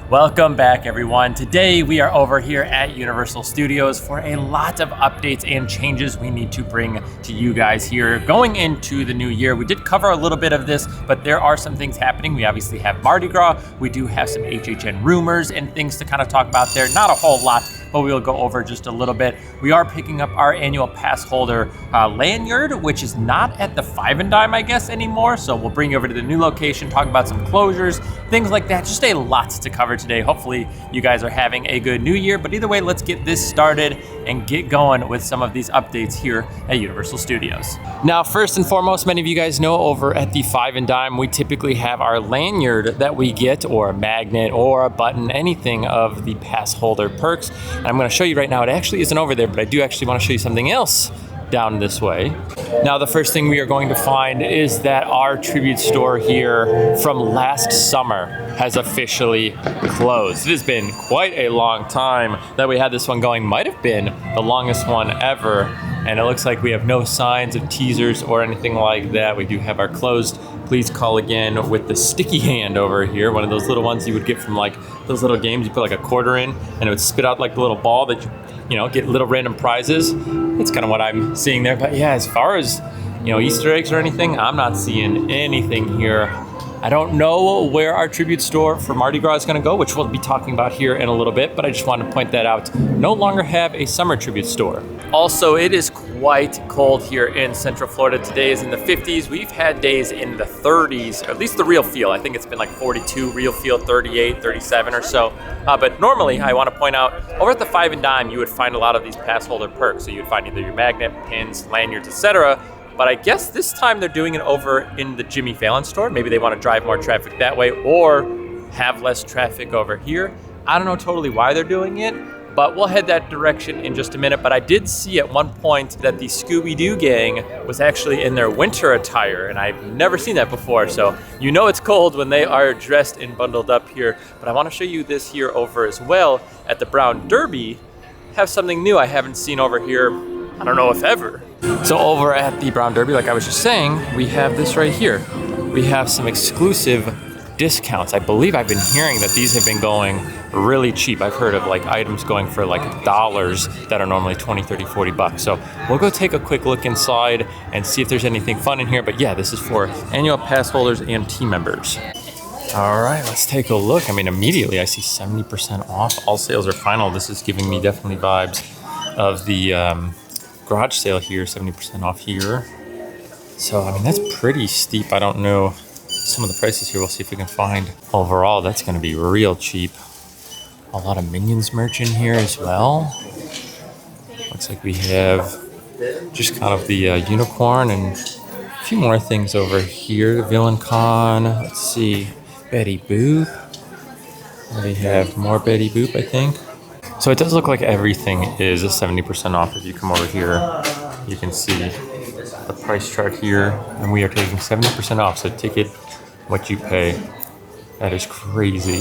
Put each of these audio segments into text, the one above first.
Welcome back, everyone. Today we are over here at Universal Studios for a lot of updates and changes we need to bring to you guys here going into the new year. We did cover a little bit of this, but there are some things happening. We obviously have Mardi Gras. We do have some HHN rumors and things to kind of talk about there. Not a whole lot, but we'll go over just a little bit. We are picking up our annual pass holder lanyard, which is not at the 5 and Dime, I guess, anymore. So we'll bring you over to the new location, talk about some closures, things like that. Just a lot to cover today. Hopefully you guys are having a good new year, but either way, let's get this started and get going with some of these updates here at Universal Studios. Now, first and foremost, many of you guys know over at the 5 and Dime, we typically have our lanyard that we get, or a magnet or a button, anything of the pass holder perks. And I'm going to show you right now, it actually isn't over there, but I do actually want to show you something else down this way. Now, the first thing we are going to find is that our tribute store here from last summer has officially closed. It has been quite a long time that we had this one going. Might have been the longest one ever. And it looks like we have no signs of teasers or anything like that. We do have our closed please call again with the sticky hand over here. One of those little ones you would get from like those little games. You put like a quarter in and it would spit out like the little ball that you know, get little random prizes. It's kind of what I'm seeing there. But yeah, as far as, you know, Easter eggs or anything, I'm not seeing anything here. I don't know where our tribute store for Mardi Gras is going to go, which we'll be talking about here in a little bit, but I just wanted to point that out. No longer have a summer tribute store. Also, it is quite cold here in Central Florida. Today is in the 50s. We've had days in the 30s, or at least the real feel. I think it's been like 42, real feel 38, 37 or so. But normally, I want to point out, over at the 5 and Dime, you would find a lot of these pass holder perks. So you would find either your magnet, pins, lanyards, etc. But I guess this time they're doing it over in the Jimmy Fallon store. Maybe they want to drive more traffic that way or have less traffic over here. I don't know totally why they're doing it, but we'll head that direction in just a minute. But I did see at one point that the Scooby-Doo gang was actually in their winter attire, and I've never seen that before. So you know it's cold when they are dressed and bundled up here. But I want to show you this here over as well at the Brown Derby. Have something new I haven't seen over here, I don't know if ever. So over at the Brown Derby, like I was just saying, we have this right here. We have some exclusive discounts. I believe I've been hearing that these have been going really cheap. I've heard of like items going for like dollars that are normally 20, 30, 40 bucks. So we'll go take a quick look inside and see if there's anything fun in here. But yeah, this is for annual pass holders and team members. All right, let's take a look. I mean, immediately I see 70% off. All sales are final. This is giving me definitely vibes of the garage sale here, 70% off here. So, I mean, that's pretty steep. I don't know some of the prices here. We'll see if we can find. Overall, that's going to be real cheap. A lot of Minions merch in here as well. Looks like we have just kind of the unicorn and a few more things over here. Villain Con. Let's see. Betty Boop. We have more Betty Boop, I think. So it does look like everything is a 70% off. If you come over here, you can see the price chart here, and we are taking 70% off. So take it what you pay. That is crazy.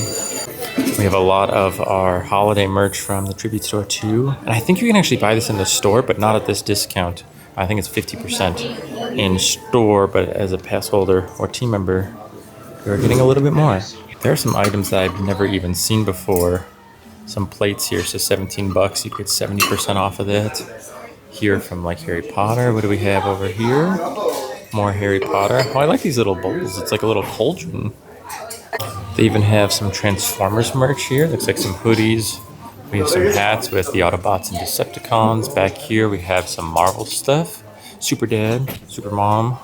We have a lot of our holiday merch from the tribute store too. And I think you can actually buy this in the store, but not at this discount. I think it's 50% in store, but as a pass holder or team member, you're getting a little bit more. There are some items that I've never even seen before. Some plates here, so 17 bucks. You get 70% off of that. Here from like Harry Potter. What do we have over here? More Harry Potter. Oh, I like these little bowls. It's like a little cauldron. They even have some Transformers merch here. Looks like some hoodies. We have some hats with the Autobots and Decepticons. Back here we have some Marvel stuff. Super Dad, Super Mom.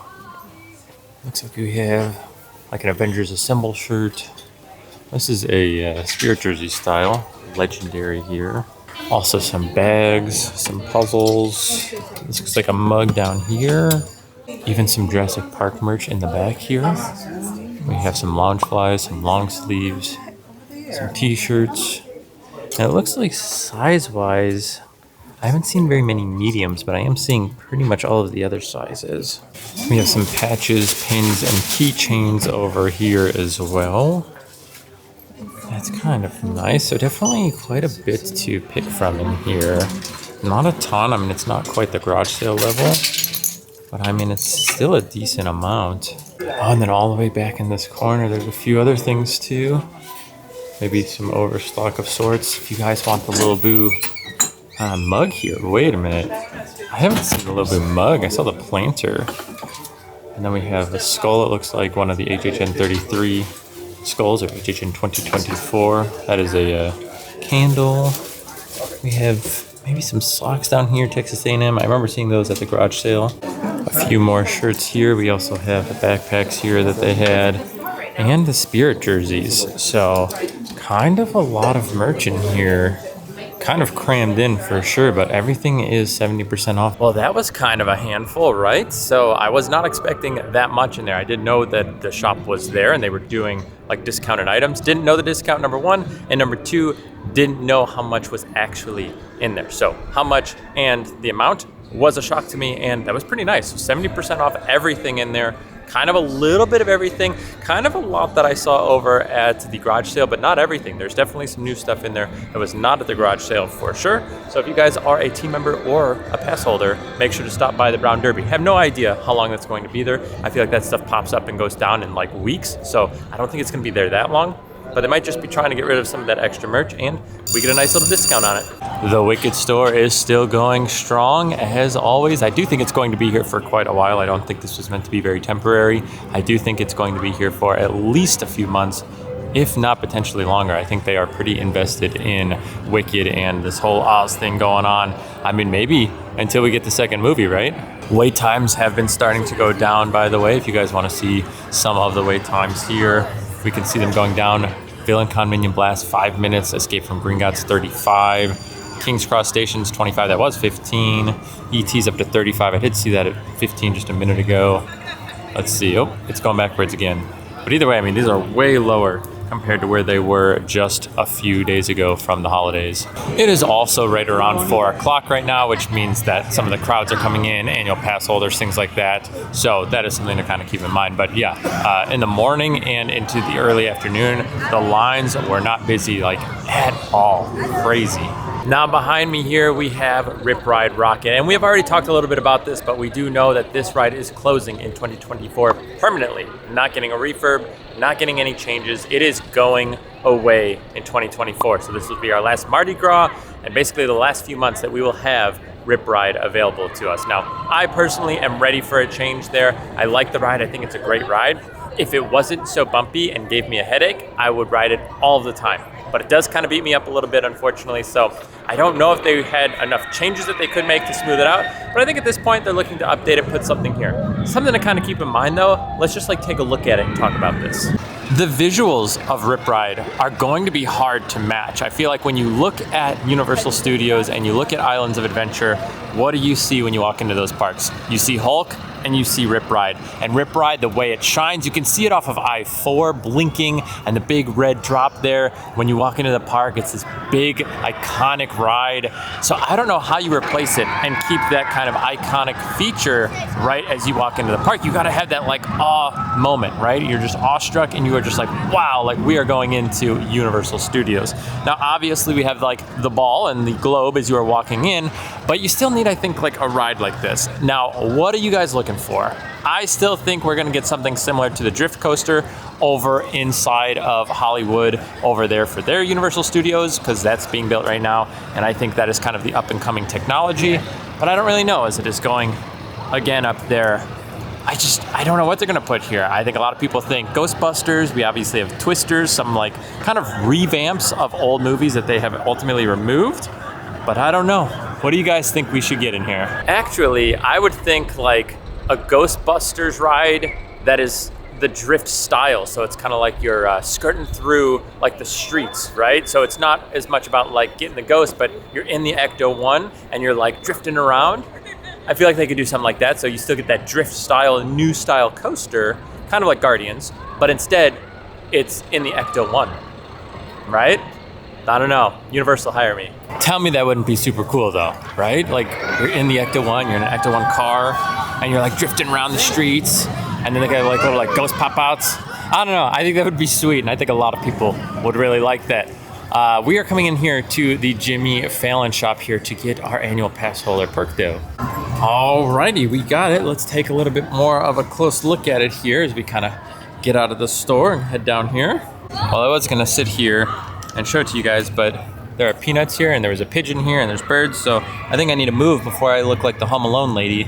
Looks like we have like an Avengers Assemble shirt. This is a Spirit Jersey style. Legendary here. Also some bags, some puzzles. This looks like a mug down here. Even some Jurassic Park merch in the back here. We have some lounge flies, some long sleeves, some t-shirts. And it looks like size-wise, I haven't seen very many mediums, but I am seeing pretty much all of the other sizes. We have some patches, pins, and keychains over here as well. That's kind of nice. So definitely quite a bit to pick from in here. Not a ton. I mean, it's not quite the garage sale level, but I mean, it's still a decent amount. Oh, and then all the way back in this corner, there's a few other things too. maybe some overstock of sorts. If you guys want the Little Boo mug here. Wait a minute. I haven't seen the Little Boo mug. I saw the planter. And then we have a skull. It looks like one of the HHN 33 skulls, or HHN 2024. That is a candle. We have maybe some socks down here, Texas A&M. I remember seeing those at the garage sale. A few more shirts here. We also have the backpacks here that they had, and the Spirit jerseys. So kind of a lot of merch in here. Kind of crammed in for sure, but everything is 70% off. Well, that was kind of a handful, right? So I was not expecting that much in there. I didn't know that the shop was there and they were doing like discounted items. Didn't know the discount, number one, and number two, didn't know how much was actually in there. So how much and the amount was a shock to me, and that was pretty nice. 70% off everything in there. Kind of a little bit of everything, kind of a lot that I saw over at the garage sale, but not everything. There's definitely some new stuff in there that was not at the garage sale for sure. So if you guys are a team member or a pass holder, make sure to stop by the Brown Derby. Have no idea how long that's going to be there. I feel like that stuff pops up and goes down in like weeks, so I don't think it's going to be there that long. But they might just be trying to get rid of some of that extra merch, and we get a nice little discount on it. The Wicked store is still going strong as always. I do think it's going to be here for quite a while. I don't think this was meant to be very temporary. I do think it's going to be here for at least a few months, if not potentially longer. I think they are pretty invested in Wicked and this whole Oz thing going on. I mean, maybe until we get the second movie, right? Wait times have been starting to go down, by the way. If you guys want to see some of the wait times here, we can see them going down. Villain Con Minion Blast, 5 minutes. Escape from Gringotts, 35. King's Cross Stations, 25. That was 15. ET's up to 35. I did see that at 15 just a minute ago. Let's see. Oh, it's going backwards again. But either way, I mean, these are way lower compared to where they were just a few days ago from the holidays. It is also right around 4 o'clock right now, which means that some of the crowds are coming in, annual pass holders, things like that. So that is something to kind of keep in mind. But yeah, in the morning and into the early afternoon, the lines were not busy like at all. Crazy. Now behind me here we have Rip Ride Rocket, and we have already talked a little bit about this, but we do know that this ride is closing in 2024 permanently. Not getting a refurb, not getting any changes. It is going away in 2024. So this will be our last Mardi Gras and basically the last few months that we will have Rip Ride available to us. Now, I personally am ready for a change there. I like the ride. I think it's a great ride. If it wasn't so bumpy and gave me a headache, I would ride it all the time. But it does kind of beat me up a little bit, unfortunately. So I don't know if they had enough changes that they could make to smooth it out. But I think at this point, they're looking to update it, put something here. Something to kind of keep in mind, though, let's just like take a look at it and talk about this. The visuals of Rip Ride are going to be hard to match. I feel like when you look at Universal Studios and you look at Islands of Adventure, what do you see when you walk into those parks? You see Hulk and you see Rip Ride. And Rip Ride, the way it shines, you can see it off of I-4 blinking and the big red drop there. When you walk into the park, it's this big, iconic ride. So I don't know how you replace it and keep that kind of iconic feature right as you walk into the park. You gotta have that like awe moment, right? You're just awestruck and you are just like, wow, like we are going into Universal Studios. Now, obviously we have like the ball and the globe as you are walking in, but you still need, I think, like a ride like this. Now, what are you guys looking for? I still think we're gonna get something similar to the Drift Coaster over inside of Hollywood over there for their Universal Studios, because that's being built right now. And I think that is kind of the up and coming technology, but I don't really know as it is going again up there. I don't know what they're gonna put here. I think a lot of people think Ghostbusters. We obviously have Twisters, some like kind of revamps of old movies that they have ultimately removed, but I don't know. What do you guys think we should get in here? Actually, I would think like a Ghostbusters ride that is the drift style. So it's kind of like you're skirting through like the streets, right? So it's not as much about like getting the ghost, but you're in the Ecto-1 and you're like drifting around. I feel like they could do something like that. So you still get that drift style, new style coaster, kind of like Guardians, but instead it's in the Ecto-1, right? I don't know. Universal, hire me. Tell me that wouldn't be super cool though, right? Like you're in the Ecto-1, you're in an Ecto-1 car, and you're like drifting around the streets, and then they got like little like ghost pop-outs. I don't know. I think that would be sweet, and I think a lot of people would really like that. We are coming in here to the Jimmy Fallon shop here to get our annual pass holder perk though. Alrighty, we got it. Let's take a little bit more of a close look at it here as we kind of get out of the store and head down here. Well, I was gonna sit here and show it to you guys, but there are peanuts here, and there was a pigeon here, and there's birds, so I think I need to move before I look like the Home Alone lady.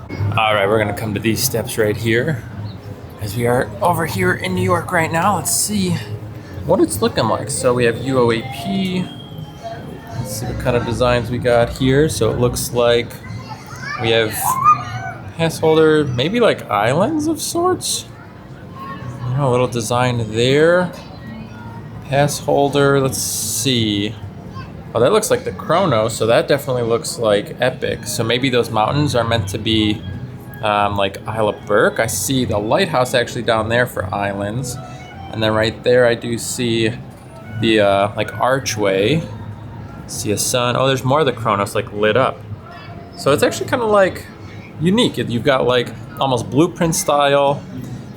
All right, we're gonna come to these steps right here, as we are over here in New York right now. Let's see what it's looking like. So we have UOAP. Let's see what kind of designs we got here. So it looks like we have pass holder, maybe like islands of sorts. You know, a little design there. Pass holder, let's see. Oh, that looks like the Chrono, so that definitely looks like epic. So maybe those mountains are meant to be like Isle of Burke. I see the lighthouse actually down there for islands. And then right there I do see the like archway. See a sun. Oh, there's more of the Chronos like lit up. So it's actually kind of like unique. You've got like almost blueprint style.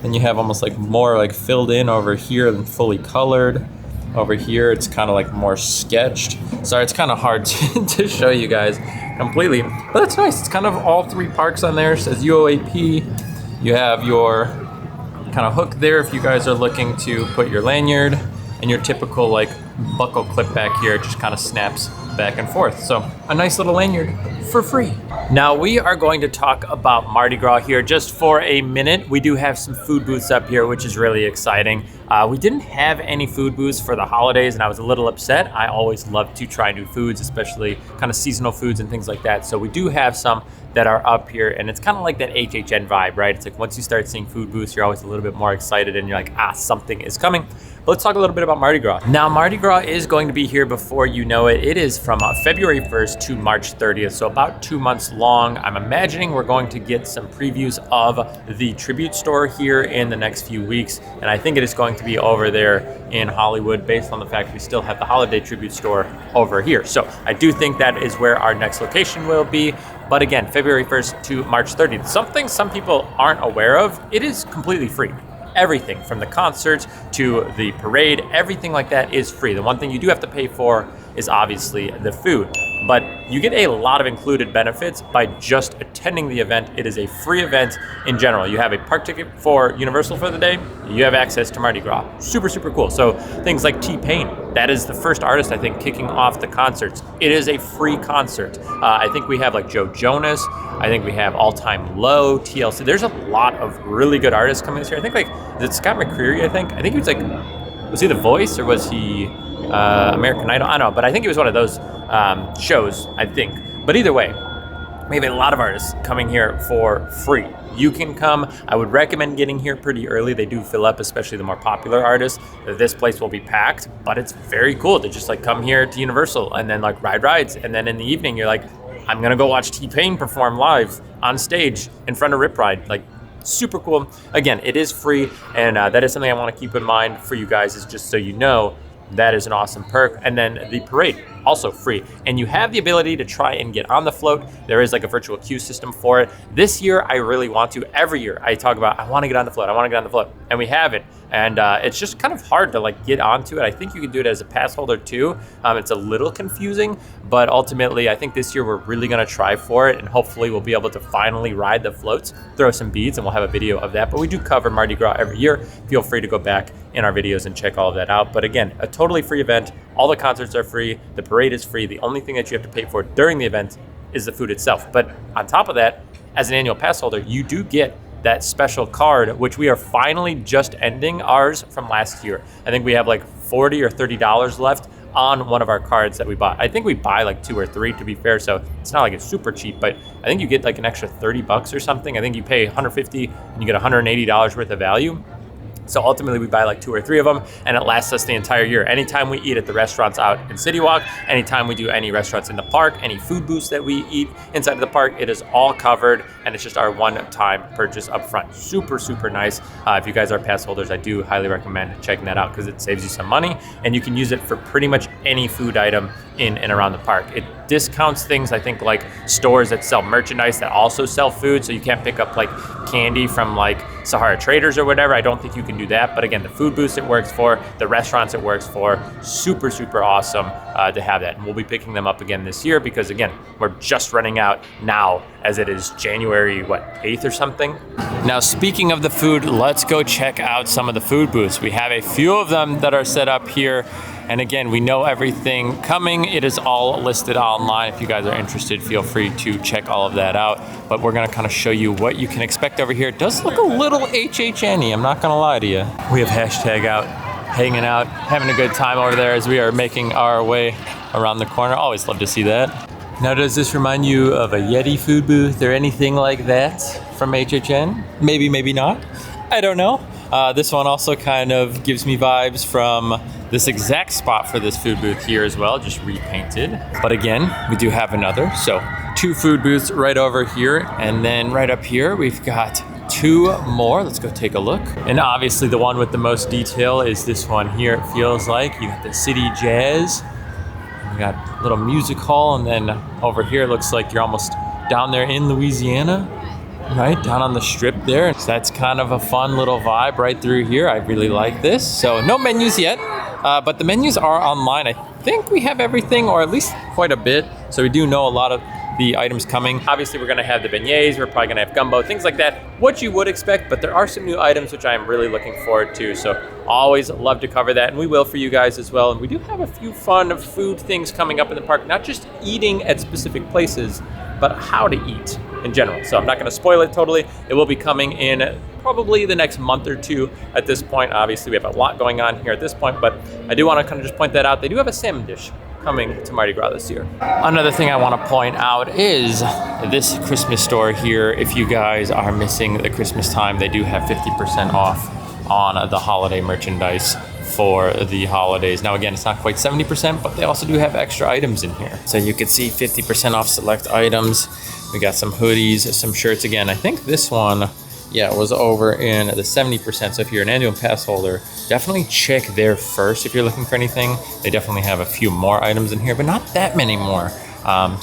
Then you have almost like more like filled in over here than fully colored. Over here, it's kind of like more sketched. Sorry, it's kind of hard to show you guys completely, but that's nice. It's kind of all three parks on there. It says UOAP. You have your kind of hook there if you guys are looking to put your lanyard, and your typical like buckle clip back here. It just kind of snaps back and forth. So a nice little lanyard for free. Now we are going to talk about Mardi Gras here just for a minute. We do have some food booths up here, which is really exciting. We didn't have any food booths for the holidays, and I was a little upset. I always love to try new foods, especially kind of seasonal foods and things like that. So we do have some that are up here, and it's kind of like that HHN vibe, right? It's like once you start seeing food booths, you're always a little bit more excited, and you're like, something is coming. But let's talk a little bit about Mardi Gras. Now, Mardi Gras is going to be here before you know it. It is from February 1st to March 30th, so about 2 months long. I'm imagining we're going to get some previews of the tribute store here in the next few weeks, and I think it is going to be over there in Hollywood based on the fact we still have the holiday tribute store over here. So I do think that is where our next location will be. But again, February 1st to March 30th. Something some people aren't aware of, it is completely free. Everything from the concerts to the parade, everything like that is free. The one thing you do have to pay for is obviously the food, but you get a lot of included benefits by just attending the event. It is a free event in general. You have a park ticket for Universal for the day. You have access to Mardi Gras. Super, super cool. So things like T-Pain, that is the first artist, I think, kicking off the concerts. It is a free concert. I think we have like Joe Jonas. I think we have All Time Low, TLC. There's a lot of really good artists coming this year. I think like, is it Scott McCreery, I think? I think he was like, was he The Voice or was he American Idol? I don't know, but I think it was one of those shows, I think. But either way, we have a lot of artists coming here for free. You can come. I would recommend getting here pretty early. They do fill up, especially the more popular artists. This place will be packed, but it's very cool to just like come here to Universal and then like ride rides. And then in the evening, you're like, I'm gonna go watch T-Pain perform live on stage in front of Rip Ride. Like, super cool. Again, it is free, and that is something I want to keep in mind for you guys, is just so you know that is an awesome perk. And then the parade, also free. And you have the ability to try and get on the float. There is like a virtual queue system for it. This year, I really want to. Every year, I talk about, I want to get on the float. I want to get on the float. And we have it. And it's just kind of hard to like get onto it. I think you can do it as a pass holder too. It's a little confusing, but ultimately, I think this year we're really going to try for it. And hopefully we'll be able to finally ride the floats, throw some beads, and we'll have a video of that. But we do cover Mardi Gras every year. Feel free to go back in our videos and check all of that out. But again, a totally free event. All the concerts are free. The parade is free. The only thing that you have to pay for during the event is the food itself. But on top of that, as an annual pass holder, you do get that special card, which we are finally just ending ours from last year. I think we have like $40 or $30 left on one of our cards that we bought. I think we buy like 2 or 3 to be fair, so it's not like it's super cheap, but I think you get like an extra $30 or something. I think you pay $150 and you get $180 worth of value. So ultimately we buy like 2 or 3 of them, and it lasts us the entire year. Anytime we eat at the restaurants out in City Walk, anytime we do any restaurants in the park, any food booths that we eat inside of the park, it is all covered, and it's just our one-time purchase up front. Super, super nice. If you guys are pass holders, I do highly recommend checking that out because it saves you some money, and you can use it for pretty much any food item in and around the park. It discounts things, I think, like stores that sell merchandise that also sell food, so you can't pick up like candy from like Sahara Traders or whatever. I don't think you can do that, but again, the food booths it works for, the restaurants it works for, super, super awesome to have that. And we'll be picking them up again this year because again, we're just running out now as it is January, 8th or something. Now, speaking of the food, let's go check out some of the food booths. We have a few of them that are set up here And again, we know everything coming. It is all listed online. If you guys are interested, feel free to check all of that out. But we're gonna kind of show you what you can expect over here. It does look a little HHN-y, I'm not gonna lie to you. We have hashtag out, hanging out, having a good time over there as we are making our way around the corner. Always love to see that. Now, does this remind you of a Yeti food booth or anything like that from HHN? Maybe, maybe not. I don't know. This one also kind of gives me vibes from this exact spot for this food booth here as well, just repainted. But again, we do have another. So 2 food booths right over here. And then right up here, we've got 2 more. Let's go take a look. And obviously the one with the most detail is this one here. It feels like you got the City Jazz. We got a little music hall, and then over here it looks like you're almost down there in Louisiana, right? Down on the strip there. So that's kind of a fun little vibe right through here. I really like this. So no menus yet, but the menus are online. I think we have everything, or at least quite a bit. So we do know a lot of the items coming. Obviously we're gonna have the beignets, we're probably gonna have gumbo, things like that, what you would expect, but there are some new items which I am really looking forward to. So always love to cover that, and we will for you guys as well. And we do have a few fun food things coming up in the park, not just eating at specific places, but how to eat in general. So I'm not gonna spoil it totally. It will be coming in probably the next month or 2 at this point. Obviously we have a lot going on here at this point, but I do wanna kind of just point that out. They do have a salmon dish coming to Mardi Gras this year. Another thing I want to point out is this Christmas store here. If you guys are missing the Christmas time, they do have 50% off on the holiday merchandise for the holidays. Now again, it's not quite 70%, but they also do have extra items in here. So you can see 50% off select items. We got some hoodies, some shirts. Again, I think this one, yeah, it was over in the 70%. So if you're an annual pass holder, definitely check there first if you're looking for anything. They definitely have a few more items in here, but not that many more.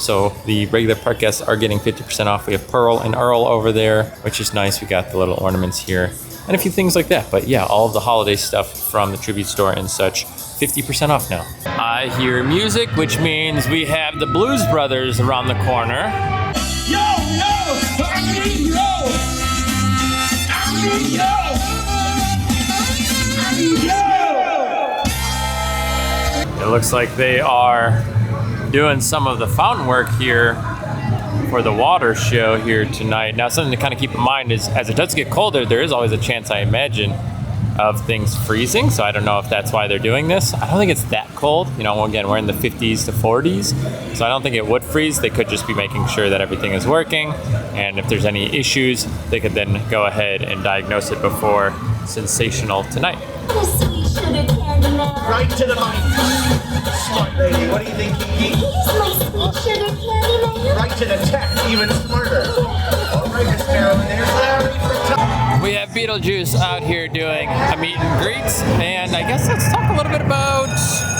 So the regular park guests are getting 50% off. We have Pearl and Earl over there, which is nice. We got the little ornaments here and a few things like that. But yeah, all of the holiday stuff from the tribute store and such, 50% off now. I hear music, which means we have the Blues Brothers around the corner. Yo, I need yo. It looks like they are doing some of the fountain work here for the water show here tonight. Now, something to kind of keep in mind is as it does get colder, there is always a chance, I imagine, of things freezing. So I don't know if that's why they're doing this. I don't think it's that cold. You know, again, we're in the 50s to 40s. So I don't think it would freeze. They could just be making sure that everything is working. And if there's any issues, they could then go ahead and diagnose it before Sensational tonight. Right to the mic. Smart lady, what do you think, Kiki? Here's my sweet sugar candy man. Right to the tech, even smarter. All right, Miss Marilyn, there's Larry for top. We have Beetlejuice out here doing a meet and greet, and I guess let's talk a little bit about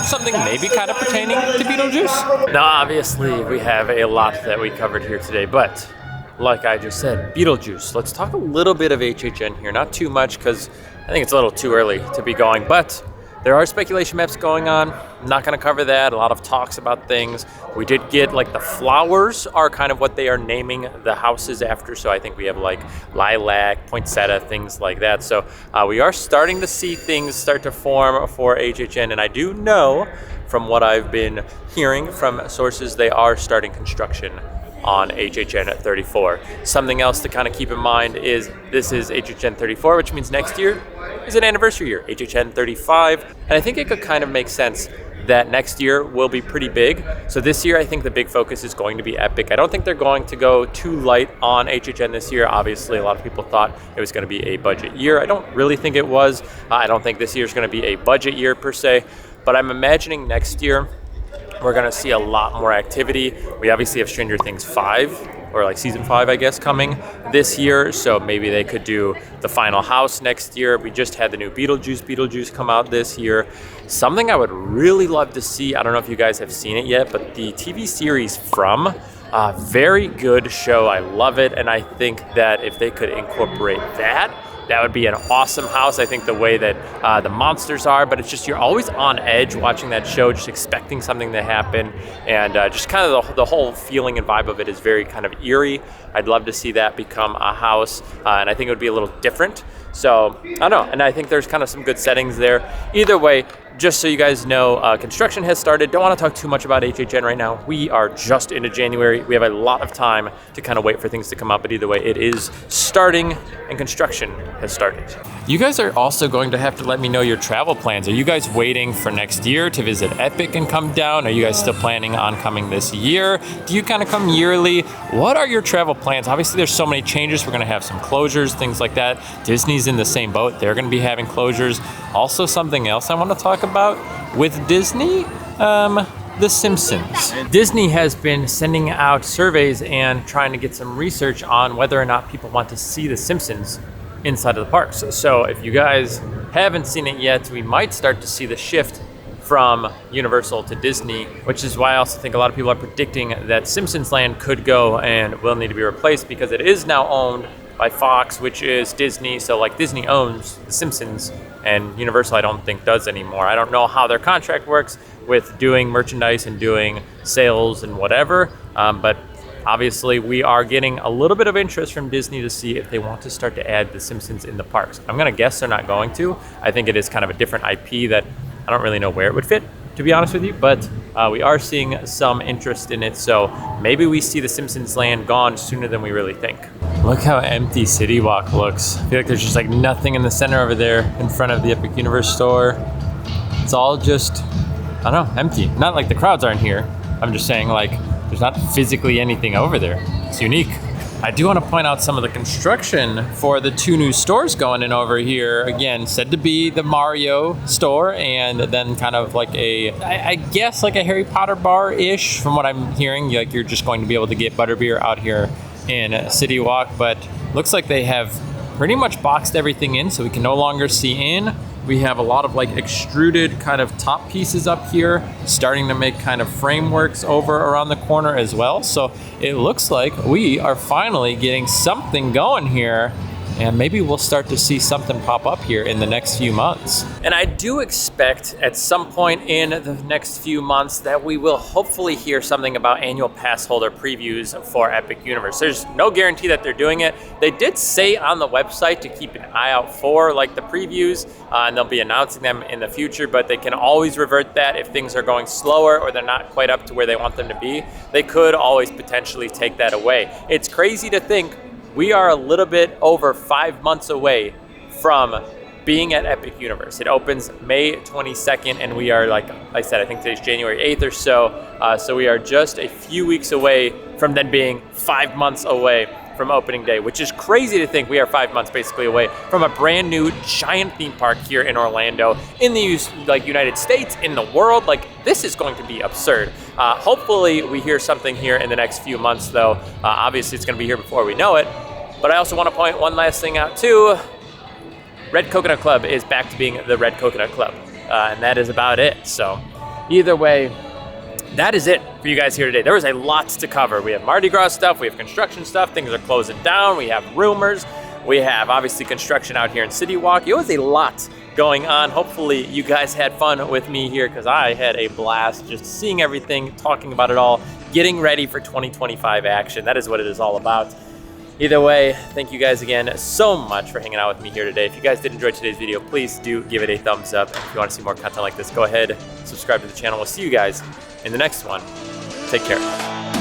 something maybe kind of pertaining to Beetlejuice. Now, obviously, we have a lot that we covered here today, but like I just said, Beetlejuice. Let's talk a little bit of HHN here, not too much because I think it's a little too early to be going, but there are speculation maps going on. I'm not going to cover that. A lot of talks about things. We did get like the flowers are kind of what they are naming the houses after. So I think we have like lilac, poinsettia, things like that. So we are starting to see things start to form for HHN. And I do know from what I've been hearing from sources, they are starting construction on HHN at 34. Something else to kind of keep in mind is this is HHN 34, which means next year is an anniversary year, HHN 35. And I think it could kind of make sense that next year will be pretty big. So this year, I think the big focus is going to be Epic. I don't think they're going to go too light on HHN this year. Obviously, a lot of people thought it was going to be a budget year. I don't really think it was. I don't think this year is going to be a budget year per se, but I'm imagining next year we're going to see a lot more activity. We obviously have Stranger Things 5, or like season 5, I guess, coming this year. So maybe they could do the final house next year. We just had the new Beetlejuice come out this year. Something I would really love to see, I don't know if you guys have seen it yet, but the TV series From, very good show. I love it. And I think that if they could incorporate that, that would be an awesome house. I think the way that the monsters are, but it's just you're always on edge watching that show, just expecting something to happen. And just kind of the whole feeling and vibe of it is very kind of eerie. I'd love to see that become a house. And I think it would be a little different. So, I don't know. And I think there's kind of some good settings there. Either way, just so you guys know, construction has started. Don't want to talk too much about HHN right now. We are just into January. We have a lot of time to kind of wait for things to come up, but either way, it is starting and construction has started. You guys are also going to have to let me know your travel plans. Are you guys waiting for next year to visit Epic and come down? Are you guys still planning on coming this year? Do you kind of come yearly? What are your travel plans? Obviously, there's so many changes. We're going to have some closures, things like that. Disney's in the same boat. They're going to be having closures. Also, something else I want to talk about with Disney, the Simpsons. Disney has been sending out surveys and trying to get some research on whether or not people want to see the Simpsons inside of the parks. So if you guys haven't seen it yet, we might start to see the shift from Universal to Disney, which is why I also think a lot of people are predicting that Simpsons Land could go and will need to be replaced because it is now owned by Fox, which is Disney. So like Disney owns the Simpsons and Universal I don't think does anymore. I don't know how their contract works with doing merchandise and doing sales and whatever, but obviously we are getting a little bit of interest from Disney to see if they want to start to add the Simpsons in the parks. I'm gonna guess they're not going to. I think it is kind of a different IP that I don't really know where it would fit, to be honest with you, but we are seeing some interest in it, so maybe we see the Simpsons Land gone sooner than we really think. Look how empty City Walk looks. I feel like there's just like nothing in the center over there in front of the Epic Universe store. It's all just, I don't know, empty. Not like the crowds aren't here. I'm just saying like there's not physically anything over there. It's unique. I do want to point out some of the construction for the 2 new stores going in over here. Again, said to be the Mario store and then kind of like I guess like a Harry Potter bar-ish from what I'm hearing. Like you're just going to be able to get butterbeer out here in City Walk, but looks like they have pretty much boxed everything in so we can no longer see in. We have a lot of like extruded kind of top pieces up here, starting to make kind of frameworks over around the corner as well. So it looks like we are finally getting something going here, and maybe we'll start to see something pop up here in the next few months. And I do expect at some point in the next few months that we will hopefully hear something about annual pass holder previews for Epic Universe. There's no guarantee that they're doing it. They did say on the website to keep an eye out for like the previews, and they'll be announcing them in the future, but they can always revert that if things are going slower or they're not quite up to where they want them to be. They could always potentially take that away. It's crazy to think we are a little bit over 5 months away from being at Epic Universe. It opens May 22nd, and we are, like I said, I think today's January 8th or so. So we are just a few weeks away from then being 5 months away from opening day, which is crazy to think we are 5 months basically away from a brand new giant theme park here in Orlando, in the United States, in the world. Like, this is going to be absurd. Hopefully we hear something here in the next few months though. Obviously it's gonna be here before we know it, but I also want to point one last thing out too. Red Coconut Club is back to being the Red Coconut Club, and that is about it. So either way, that is it for you guys here today. There was a lot to cover. We have Mardi Gras stuff, we have construction stuff, things are closing down, we have rumors, we have obviously construction out here in City Walk. It was a lot going on. Hopefully you guys had fun with me here because I had a blast just seeing everything, talking about it all, getting ready for 2025 action. That is what it is all about. Either way, thank you guys again so much for hanging out with me here today. If you guys did enjoy today's video, please do give it a thumbs up. If you want to see more content like this, go ahead, subscribe to the channel. We'll see you guys in the next one. Take care.